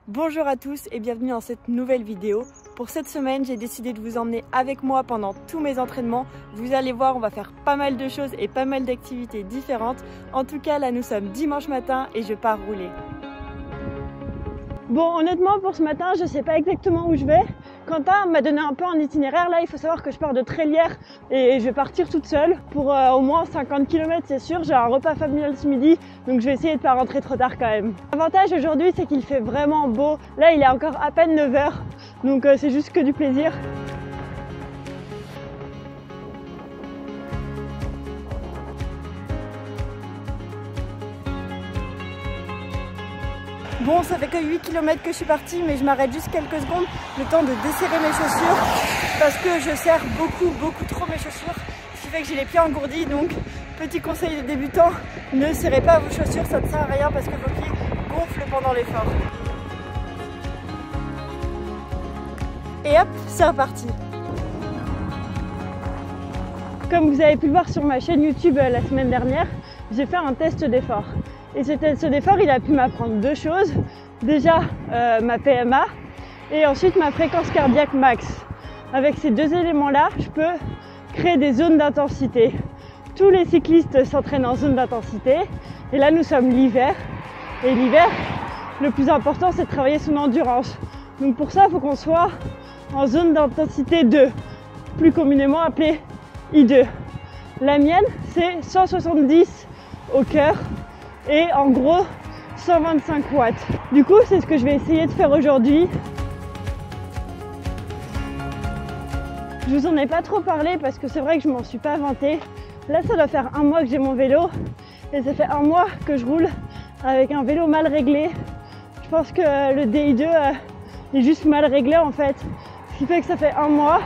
Bonjour à tous et bienvenue dans cette nouvelle vidéo. Pour cette semaine, j'ai décidé de vous emmener avec moi pendant tous mes entraînements. Vous allez voir, on va faire pas mal de choses et pas mal d'activités différentes. En tout cas, là nous sommes dimanche matin et je pars rouler. Bon, honnêtement pour ce matin, je sais pas exactement où je vais. Quentin m'a donné un peu un itinéraire. Là, il faut savoir que je pars de Trélières et je vais partir toute seule pour au moins 50 km, c'est sûr. J'ai un repas familial ce midi, donc je vais essayer de pas rentrer trop tard quand même. L'avantage aujourd'hui, c'est qu'il fait vraiment beau. Là, il est encore à peine 9 h, donc c'est juste que du plaisir. Bon, ça fait que 8 km que je suis partie, mais je m'arrête juste quelques secondes, le temps de desserrer mes chaussures, parce que je serre beaucoup trop mes chaussures, ce qui fait que j'ai les pieds engourdis. Donc, petit conseil de débutant, ne serrez pas vos chaussures, ça ne sert à rien parce que vos pieds gonflent pendant l'effort. Et hop, c'est reparti. Comme vous avez pu le voir sur ma chaîne YouTube la semaine dernière, j'ai fait un test d'effort. Et ce test d'effort, il a pu m'apprendre deux choses. Déjà, ma PMA et ensuite ma fréquence cardiaque max. Avec ces deux éléments-là, je peux créer des zones d'intensité. Tous les cyclistes s'entraînent en zone d'intensité. Et là, nous sommes l'hiver. Et l'hiver, le plus important, c'est de travailler son endurance. Donc pour ça, il faut qu'on soit en zone d'intensité 2, plus communément appelée I2. La mienne, c'est 170 au cœur. Et en gros 125 watts. Du coup, c'est ce que je vais essayer de faire aujourd'hui. Je vous en ai pas trop parlé parce que c'est vrai que je m'en suis pas vantée. Là, ça doit faire un mois que j'ai mon vélo et ça fait un mois que je roule avec un vélo mal réglé. Je pense que le DI2 est juste mal réglé en fait. Ce qui fait que ça fait un mois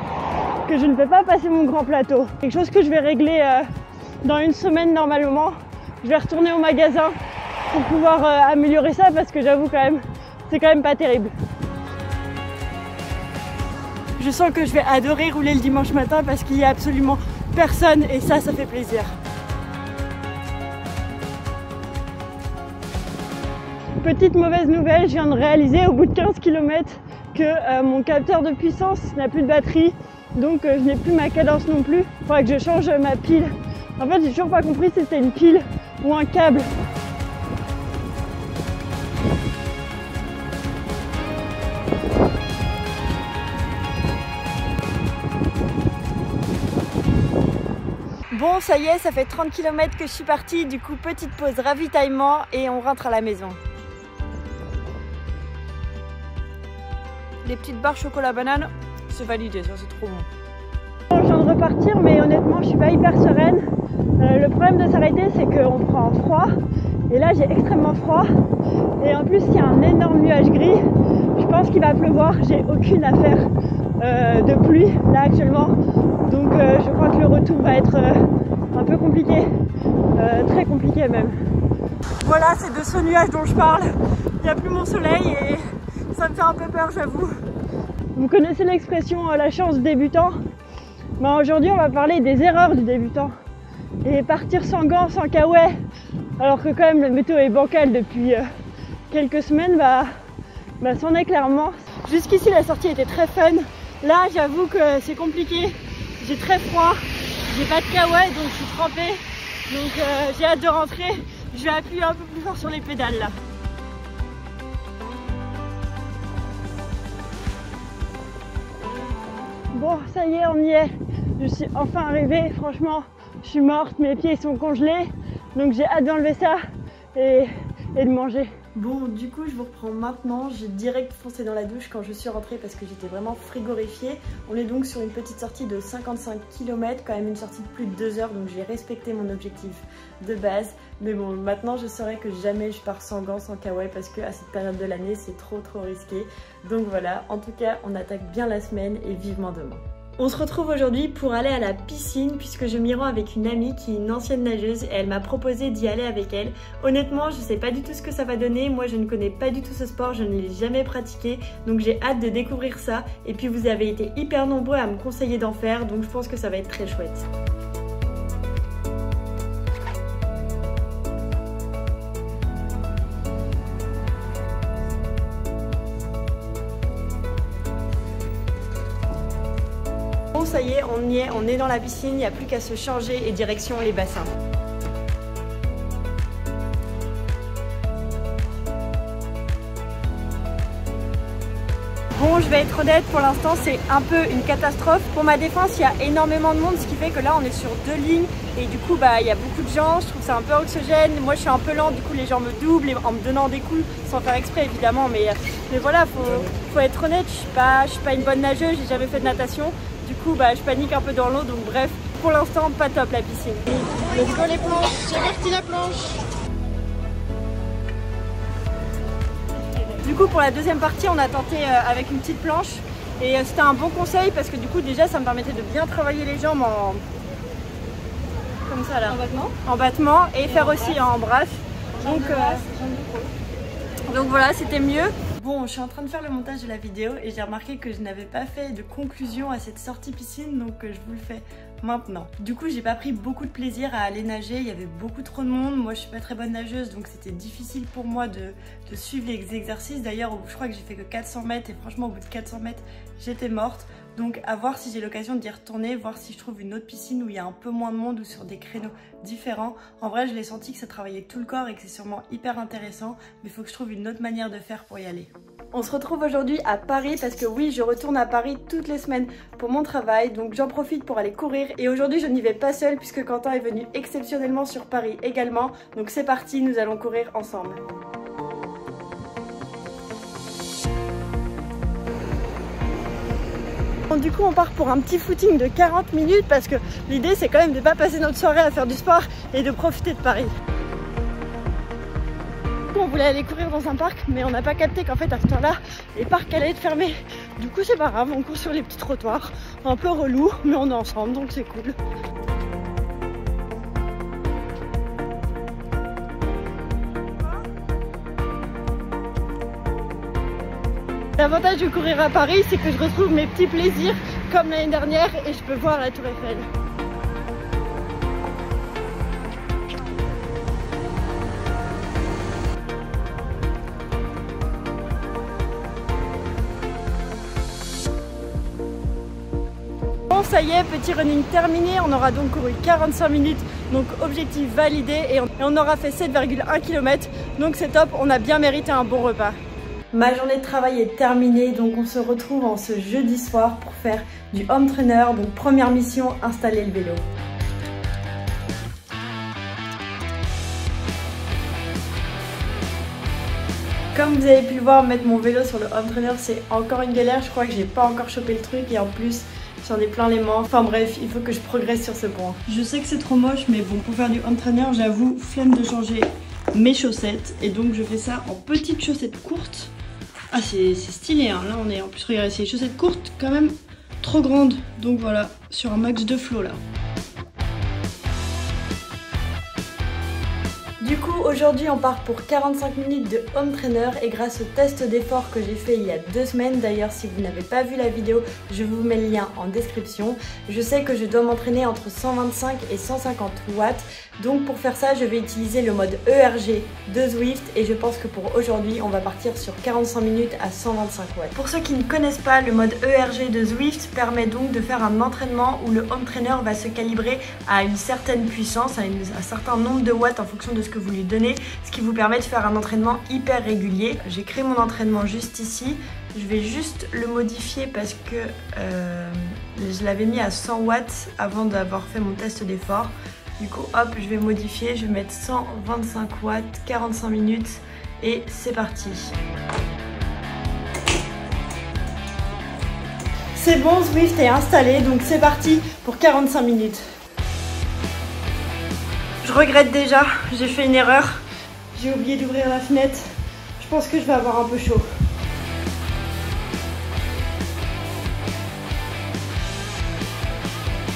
que je ne peux pas passer mon grand plateau. Quelque chose que je vais régler dans une semaine normalement. Je vais retourner au magasin pour pouvoir améliorer ça parce que j'avoue quand même, c'est quand même pas terrible. Je sens que je vais adorer rouler le dimanche matin parce qu'il n'y a absolument personne et ça fait plaisir. Petite mauvaise nouvelle, je viens de réaliser au bout de 15 km que mon capteur de puissance n'a plus de batterie, donc je n'ai plus ma cadence non plus. Il faudra que je change ma pile. En fait, j'ai toujours pas compris si c'était une pile ou un câble. Bon, ça y est, ça fait 30 km que je suis partie, du coup petite pause ravitaillement et on rentre à la maison. Les petites barres chocolat banane, c'est validé, ça c'est trop bon. Je viens de repartir, mais honnêtement je suis pas hyper sereine. Le problème de s'arrêter, c'est qu'on prend froid et là j'ai extrêmement froid et en plus il y a un énorme nuage gris. Je pense qu'il va pleuvoir, j'ai aucune affaire de pluie là actuellement, donc je crois que le retour va être un peu compliqué, très compliqué même. Voilà, c'est de ce nuage dont je parle, il n'y a plus mon soleil et ça me fait un peu peur, j'avoue. Vous connaissez l'expression la chance du débutant? Ben, aujourd'hui on va parler des erreurs du débutant. Et partir sans gants, sans kawaii, alors que quand même la météo est bancale depuis quelques semaines, bah c'en est clairement. Jusqu'ici la sortie était très fun. Là j'avoue que c'est compliqué, j'ai très froid, j'ai pas de kawaii donc je suis trempée. Donc j'ai hâte de rentrer, je vais appuyer un peu plus fort sur les pédales là. Bon, ça y est, on y est. Je suis enfin arrivée, franchement. Je suis morte, mes pieds sont congelés, donc j'ai hâte d'enlever ça et de manger. Bon, du coup, je vous reprends maintenant. J'ai direct foncé dans la douche quand je suis rentrée parce que j'étais vraiment frigorifiée. On est donc sur une petite sortie de 55 km, quand même une sortie de plus de 2 heures, donc j'ai respecté mon objectif de base. Mais bon, maintenant, je saurais que jamais je pars sans gants, sans kawaii parce qu'à cette période de l'année, c'est trop risqué. Donc voilà, en tout cas, on attaque bien la semaine et vivement demain. On se retrouve aujourd'hui pour aller à la piscine puisque je m'y rends avec une amie qui est une ancienne nageuse et elle m'a proposé d'y aller avec elle. Honnêtement, je sais pas du tout ce que ça va donner. Moi, je ne connais pas du tout ce sport, je ne l'ai jamais pratiqué. Donc j'ai hâte de découvrir ça. Et puis vous avez été hyper nombreux à me conseiller d'en faire, donc je pense que ça va être très chouette. Bon ça y est, on est dans la piscine, il n'y a plus qu'à se changer et direction les bassins. Bon, je vais être honnête, pour l'instant c'est un peu une catastrophe. Pour ma défense, il y a énormément de monde, ce qui fait que là on est sur 2 lignes et du coup il y a beaucoup de gens, je trouve ça un peu anxiogène. Moi je suis un peu lente, du coup les gens me doublent en me donnant des coups, sans faire exprès évidemment, mais voilà, faut être honnête, je suis pas une bonne nageuse, j'ai jamais fait de natation. Du coup je panique un peu dans l'eau, donc bref, pour l'instant pas top la piscine. Let's go les planches, j'ai parti la planche. Du coup pour la deuxième partie on a tenté avec une petite planche et c'était un bon conseil parce que du coup déjà ça me permettait de bien travailler les jambes comme ça là, en battement et faire aussi en brasse. Donc voilà, c'était mieux. Bon, je suis en train de faire le montage de la vidéo et j'ai remarqué que je n'avais pas fait de conclusion à cette sortie piscine, donc je vous le fais maintenant. Du coup, j'ai pas pris beaucoup de plaisir à aller nager, il y avait beaucoup trop de monde. Moi, je suis pas très bonne nageuse, donc c'était difficile pour moi de suivre les exercices. D'ailleurs, je crois que j'ai fait que 400 mètres et franchement, au bout de 400 mètres, j'étais morte. Donc à voir si j'ai l'occasion d'y retourner, voir si je trouve une autre piscine où il y a un peu moins de monde ou sur des créneaux différents. En vrai, je l'ai senti que ça travaillait tout le corps et que c'est sûrement hyper intéressant, mais il faut que je trouve une autre manière de faire pour y aller. On se retrouve aujourd'hui à Paris parce que oui, je retourne à Paris toutes les semaines pour mon travail, donc j'en profite pour aller courir. Et aujourd'hui, je n'y vais pas seule puisque Quentin est venu exceptionnellement sur Paris également. Donc c'est parti, nous allons courir ensemble. Du coup on part pour un petit footing de 40 minutes parce que l'idée c'est quand même de ne pas passer notre soirée à faire du sport et de profiter de Paris. On voulait aller courir dans un parc mais on n'a pas capté qu'en fait à cette heure-là les parcs allaient être fermés. Du coup c'est pas grave, on court sur les petits trottoirs, un peu relou mais on est ensemble donc c'est cool. L'avantage de courir à Paris, c'est que je retrouve mes petits plaisirs comme l'année dernière et je peux voir la Tour Eiffel. Bon, ça y est, petit running terminé, on aura donc couru 45 minutes, donc objectif validé et on aura fait 7,1 km, donc c'est top, on a bien mérité un bon repas. Ma journée de travail est terminée, donc on se retrouve en ce jeudi soir pour faire du home trainer. Donc première mission, installer le vélo. Comme vous avez pu le voir, mettre mon vélo sur le home trainer c'est encore une galère. Je crois que j'ai pas encore chopé le truc et en plus j'en ai plein les mains. Enfin bref, il faut que je progresse sur ce point. Je sais que c'est trop moche mais bon, pour faire du home trainer j'avoue, flemme de changer mes chaussettes et donc je fais ça en petites chaussettes courtes. Ah c'est stylé hein, là on est en plus regardez c'est des chaussettes courtes quand même trop grandes donc voilà sur un max de flow là. Du coup aujourd'hui on part pour 45 minutes de home trainer et grâce au test d'effort que j'ai fait il y a 2 semaines, d'ailleurs si vous n'avez pas vu la vidéo je vous mets le lien en description, je sais que je dois m'entraîner entre 125 et 150 watts, donc pour faire ça je vais utiliser le mode ERG de Zwift et je pense que pour aujourd'hui on va partir sur 45 minutes à 125 watts. Pour ceux qui ne connaissent pas, le mode ERG de Zwift permet donc de faire un entraînement où le home trainer va se calibrer à une certaine puissance, à un certain nombre de watts en fonction de ce que vous lui donnez, ce qui vous permet de faire un entraînement hyper régulier. J'ai créé mon entraînement juste ici, je vais juste le modifier parce que je l'avais mis à 100 watts avant d'avoir fait mon test d'effort. Du coup hop, je vais modifier, je vais mettre 125 watts, 45 minutes et c'est parti. C'est bon, Zwift est installé, donc c'est parti pour 45 minutes. Je regrette déjà, j'ai fait une erreur. J'ai oublié d'ouvrir la fenêtre. Je pense que je vais avoir un peu chaud.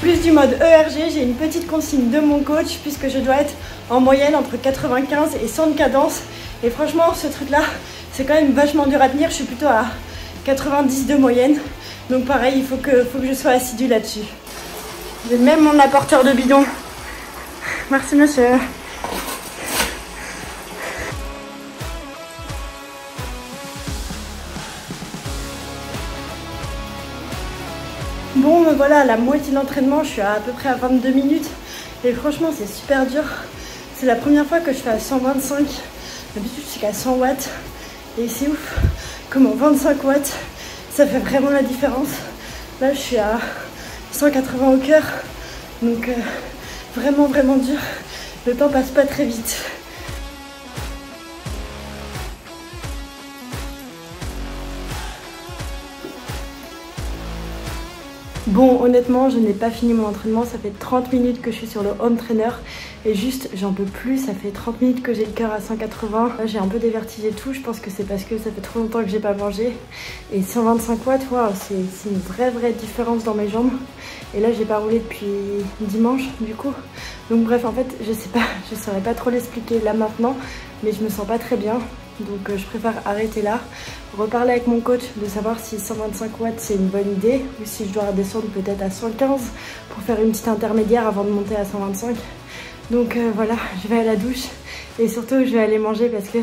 Plus du mode ERG, j'ai une petite consigne de mon coach puisque je dois être en moyenne entre 95 et 100 de cadence. Et franchement, ce truc-là, c'est quand même vachement dur à tenir. Je suis plutôt à 90 de moyenne. Donc pareil, il faut que je sois assidue là-dessus. J'ai même mon apporteur de bidon. Merci monsieur. Bon, me voilà à la moitié de l'entraînement, je suis à peu près à 22 minutes et franchement c'est super dur. C'est la première fois que je fais à 125, d'habitude je suis qu'à 100 watts et c'est ouf comment 25 watts ça fait vraiment la différence. Là je suis à 180 au cœur, donc vraiment dur, le temps passe pas très vite. Bon, honnêtement, je n'ai pas fini mon entraînement, ça fait 30 minutes que je suis sur le home trainer et juste, j'en peux plus, ça fait 30 minutes que j'ai le cœur à 180. Là, j'ai un peu des vertiges et tout, je pense que c'est parce que ça fait trop longtemps que j'ai pas mangé. Et 125 watts, waouh, c'est une vraie différence dans mes jambes. Et là, j'ai pas roulé depuis dimanche, du coup. Donc bref, en fait, je sais pas, je saurais pas trop l'expliquer là maintenant, mais je me sens pas très bien. Donc je préfère arrêter là, reparler avec mon coach de savoir si 125 watts c'est une bonne idée ou si je dois redescendre peut-être à 115 pour faire une petite intermédiaire avant de monter à 125. Donc voilà, je vais à la douche et surtout je vais aller manger parce que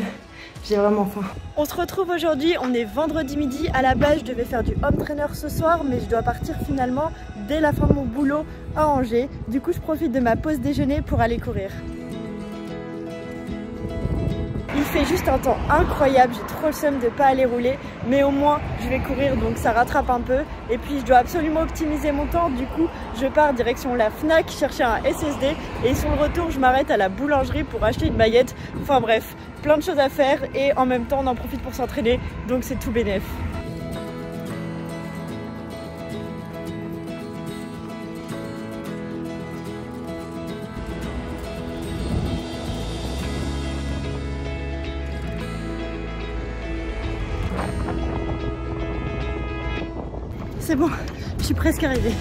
j'ai vraiment faim. On se retrouve aujourd'hui, on est vendredi midi. À la base, je devais faire du home trainer ce soir, mais je dois partir finalement dès la fin de mon boulot à Angers. Du coup, je profite de ma pause déjeuner pour aller courir. Il fait juste un temps incroyable, j'ai trop le seum de ne pas aller rouler, mais au moins je vais courir donc ça rattrape un peu. Et puis je dois absolument optimiser mon temps, du coup je pars direction la Fnac chercher un SSD et sur le retour je m'arrête à la boulangerie pour acheter une baguette. Enfin bref, plein de choses à faire et en même temps on en profite pour s'entraîner, donc c'est tout bénef. C'est bon, je suis presque arrivée.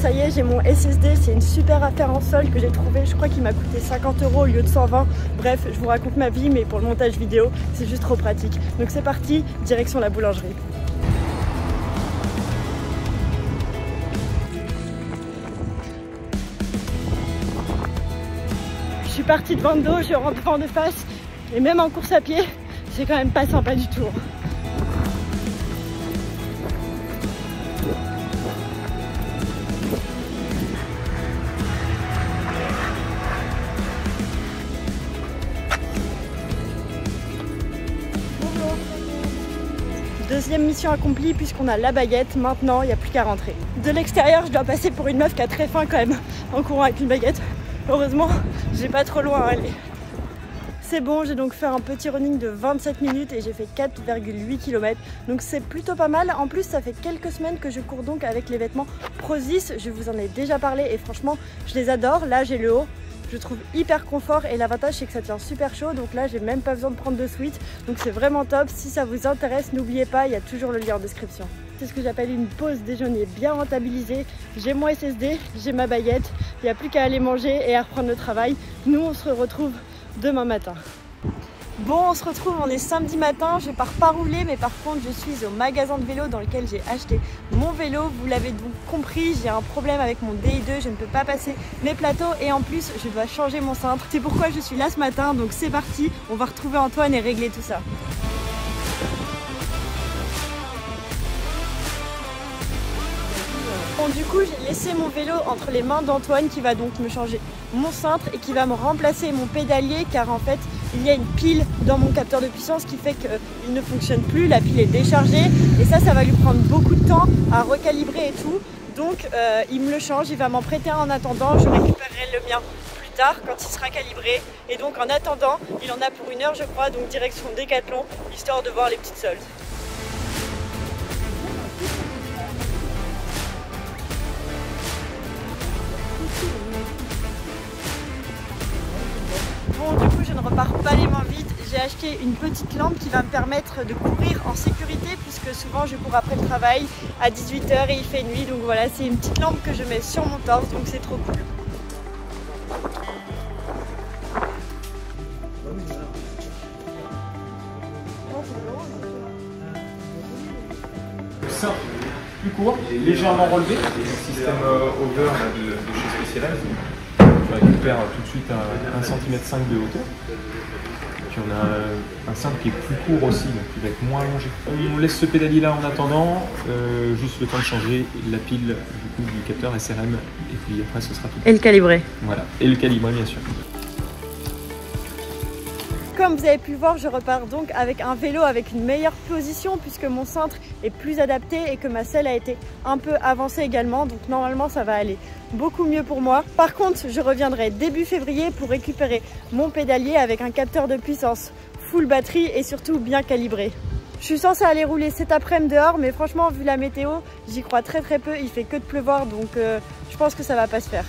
Ça y est, j'ai mon SSD, c'est une super affaire en sol que j'ai trouvé. Je crois qu'il m'a coûté 50 € au lieu de 120. Bref, je vous raconte ma vie, mais pour le montage vidéo, c'est juste trop pratique. Donc c'est parti, direction la boulangerie. Je suis partie de Vando, je rentre vent de face et même en course à pied, c'est quand même pas sympa du tout. Deuxième mission accomplie puisqu'on a la baguette, maintenant il n'y a plus qu'à rentrer. De l'extérieur, je dois passer pour une meuf qui a très faim quand même en courant avec une baguette. Heureusement, j'ai pas trop loin à aller. C'est bon, j'ai donc fait un petit running de 27 minutes et j'ai fait 4,8 km. Donc c'est plutôt pas mal. En plus, ça fait quelques semaines que je cours donc avec les vêtements Prozis. Je vous en ai déjà parlé et franchement, je les adore. Là, j'ai le haut. Je trouve hyper confort et l'avantage c'est que ça tient super chaud, donc là j'ai même pas besoin de prendre de sweat, donc c'est vraiment top. Si ça vous intéresse, n'oubliez pas, il y a toujours le lien en description. C'est ce que j'appelle une pause déjeuner bien rentabilisée. J'ai mon SSD, j'ai ma baguette, il n'y a plus qu'à aller manger et à reprendre le travail. Nous on se retrouve demain matin. Bon, on se retrouve, on est samedi matin, je pars pas rouler, mais par contre je suis au magasin de vélo dans lequel j'ai acheté mon vélo. Vous l'avez donc compris, j'ai un problème avec mon DI2, je ne peux pas passer mes plateaux et en plus je dois changer mon cintre. C'est pourquoi je suis là ce matin, donc c'est parti, on va retrouver Antoine et régler tout ça. Bon, du coup j'ai laissé mon vélo entre les mains d'Antoine qui va donc me changer mon cintre et qui va me remplacer mon pédalier, car en fait il y a une pile dans mon capteur de puissance qui fait qu'il ne fonctionne plus, la pile est déchargée et ça va lui prendre beaucoup de temps à recalibrer et tout. Donc il me le change, il va m'en prêter un en attendant, je récupérerai le mien plus tard quand il sera calibré. Et donc en attendant, il en a pour 1 heure je crois, donc direction Decathlon, histoire de voir les petites soldes. Bon, du coup je ne repars pas les mains vides, j'ai acheté une petite lampe qui va me permettre de courir en sécurité puisque souvent je cours après le travail à 18 h et il fait nuit, donc voilà, c'est une petite lampe que je mets sur mon torse, donc c'est trop cool. Simple, plus court, légèrement relevé, système over de chez Specialized. tu récupères tout de suite un 1,5 cm de hauteur. Puis on a un cintre qui est plus court aussi, donc il va être moins allongé. On laisse ce pédalier là en attendant, juste le temps de changer la pile du capteur SRM, et puis après ce sera tout. Et le calibrer. Voilà, et le calibrer bien sûr. Comme vous avez pu le voir, je repars donc avec un vélo avec une meilleure position puisque mon cintre est plus adapté et que ma selle a été un peu avancée également. Donc normalement ça va aller beaucoup mieux pour moi. Par contre, je reviendrai début février pour récupérer mon pédalier avec un capteur de puissance full batterie et surtout bien calibré. Je suis censée aller rouler cet après-midi dehors, mais franchement vu la météo, j'y crois très peu. Il fait que de pleuvoir, donc je pense que ça va pas se faire.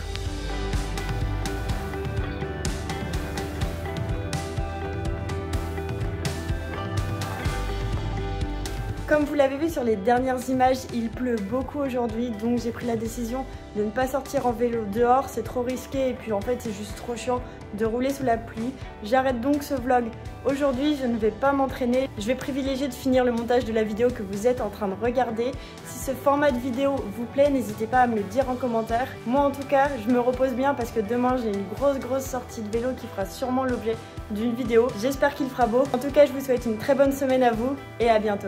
Comme vous l'avez vu sur les dernières images, il pleut beaucoup aujourd'hui, donc j'ai pris la décision de ne pas sortir en vélo dehors, c'est trop risqué et puis en fait c'est juste trop chiant de rouler sous la pluie. J'arrête donc ce vlog aujourd'hui, je ne vais pas m'entraîner, je vais privilégier de finir le montage de la vidéo que vous êtes en train de regarder. Si ce format de vidéo vous plaît, n'hésitez pas à me le dire en commentaire. Moi en tout cas, je me repose bien parce que demain j'ai une grosse sortie de vélo qui fera sûrement l'objet d'une vidéo. J'espère qu'il fera beau. En tout cas, je vous souhaite une très bonne semaine à vous et à bientôt.